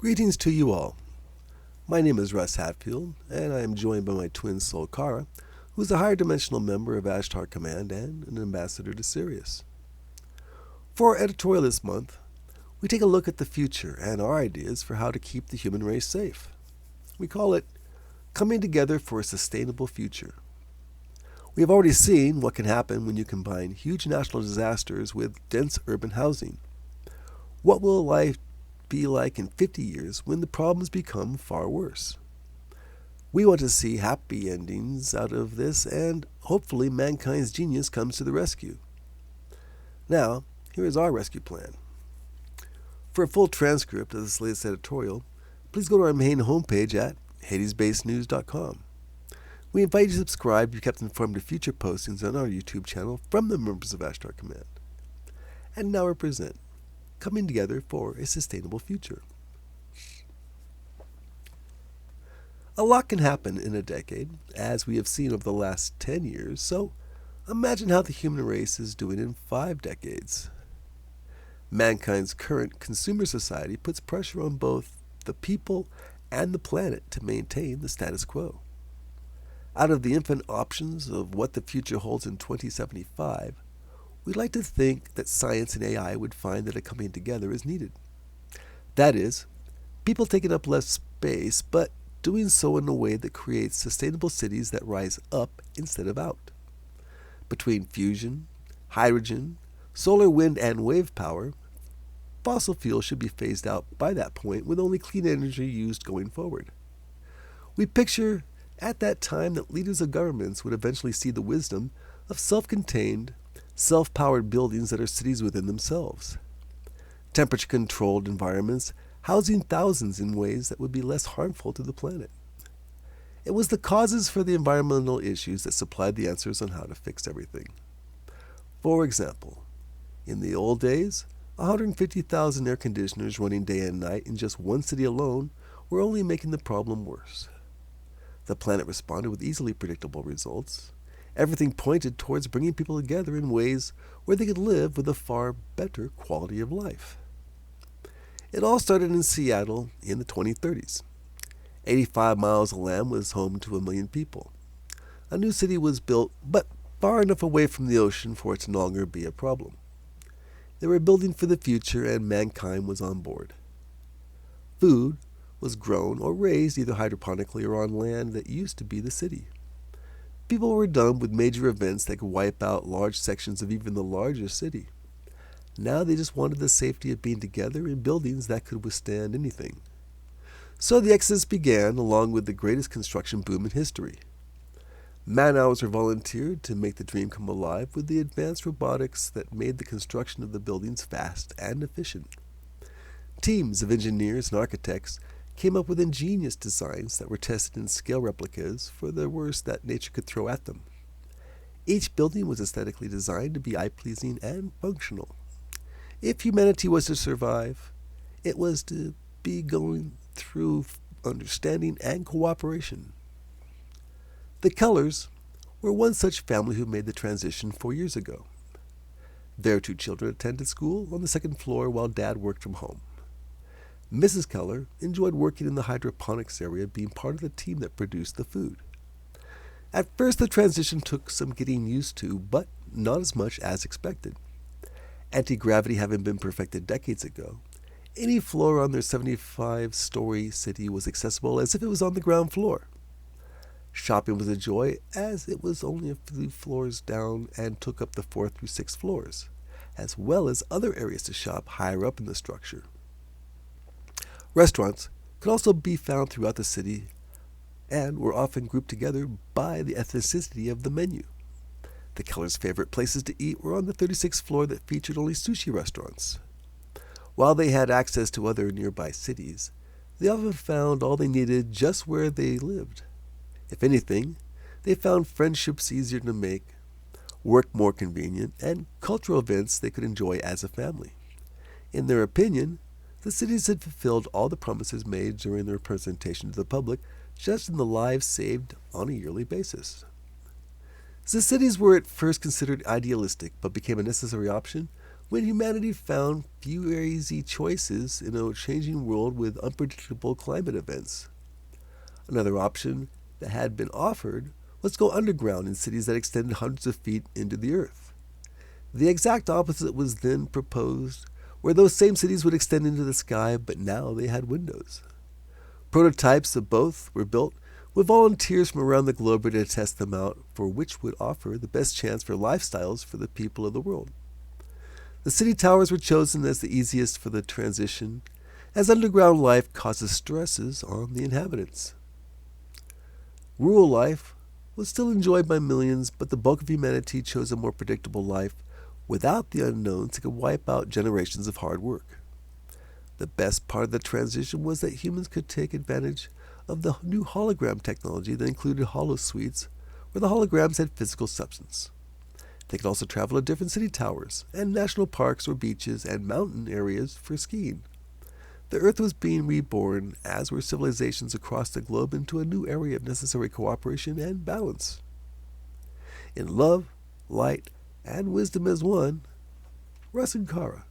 Greetings to you all. My name is Russ Hatfield, and I am joined by my twin soul Kara, who is a higher dimensional member of Ashtar Command and an ambassador to Sirius. For our editorial this month, we take a look at the future and our ideas for how to keep the human race safe. We call it Coming Together for a Sustainable Future. We have already seen what can happen when you combine huge national disasters with dense urban housing. What will life be like in 50 years when the problems become far worse? We want to see happy endings out of this, and hopefully mankind's genius comes to the rescue. Now, here is our rescue plan. For a full transcript of this latest editorial, please go to our main homepage at hadesbasenews.com. We invite you to subscribe to be kept informed of future postings on our YouTube channel from the members of Ashtar Command. And now we present Coming Together for a Sustainable Future. A lot can happen in a decade, as we have seen over the last 10 years, so imagine how the human race is doing in 5 decades. Mankind's current consumer society puts pressure on both the people and the planet to maintain the status quo. Out of the infinite options of what the future holds in 2075, we'd like to think that science and AI would find that a coming together is needed. That is, people taking up less space, but doing so in a way that creates sustainable cities that rise up instead of out. Between fusion, hydrogen, solar, wind, and wave power, fossil fuels should be phased out by that point with only clean energy used going forward. We picture at that time that leaders of governments would eventually see the wisdom of self-contained, self-powered buildings that are cities within themselves. Temperature-controlled environments housing thousands in ways that would be less harmful to the planet. It was the causes for the environmental issues that supplied the answers on how to fix everything. For example, in the old days, 150,000 air conditioners running day and night in just one city alone were only making the problem worse. The planet responded with easily predictable results. Everything pointed towards bringing people together in ways where they could live with a far better quality of life. It all started in Seattle in the 2030s. 85 miles of land was home to 1 million people. A new city was built, but far enough away from the ocean for it to no longer be a problem. They were building for the future, and mankind was on board. Food was grown or raised either hydroponically or on land that used to be the city. People were done with major events that could wipe out large sections of even the largest city. Now they just wanted the safety of being together in buildings that could withstand anything. So the exodus began along with the greatest construction boom in history. Man-hours were volunteered to make the dream come alive with the advanced robotics that made the construction of the buildings fast and efficient. Teams of engineers and architects came up with ingenious designs that were tested in scale replicas for the worst that nature could throw at them. Each building was aesthetically designed to be eye-pleasing and functional. If humanity was to survive, it was to be going through understanding and cooperation. The Kellers were one such family who made the transition 4 years ago. Their 2 children attended school on the 2nd floor while Dad worked from home. Mrs. Keller enjoyed working in the hydroponics area, being part of the team that produced the food. At first, the transition took some getting used to, but not as much as expected. Anti-gravity having been perfected decades ago, any floor on their 75-story city was accessible as if it was on the ground floor. Shopping was a joy, as it was only a few floors down and took up the 4th through 6th floors, as well as other areas to shop higher up in the structure. Restaurants could also be found throughout the city and were often grouped together by the ethnicity of the menu. The Kellers' favorite places to eat were on the 36th floor that featured only sushi restaurants. While they had access to other nearby cities, they often found all they needed just where they lived. If anything, they found friendships easier to make, work more convenient, and cultural events they could enjoy as a family. In their opinion, the cities had fulfilled all the promises made during their presentation to the public, just in the lives saved on a yearly basis. The cities were at first considered idealistic, but became a necessary option when humanity found few easy choices in a changing world with unpredictable climate events. Another option that had been offered was to go underground in cities that extended hundreds of feet into the earth. The exact opposite was then proposed, where those same cities would extend into the sky, but now they had windows. Prototypes of both were built, with volunteers from around the globe ready to test them out for which would offer the best chance for lifestyles for the people of the world. The city towers were chosen as the easiest for the transition, as underground life causes stresses on the inhabitants. Rural life was still enjoyed by millions, but the bulk of humanity chose a more predictable life without the unknowns that could wipe out generations of hard work. The best part of the transition was that humans could take advantage of the new hologram technology that included holosuites, where the holograms had physical substance. They could also travel to different city towers and national parks or beaches and mountain areas for skiing. The Earth was being reborn, as were civilizations across the globe, into a new area of necessary cooperation and balance. In love, light, and wisdom as one, Russ and Kara.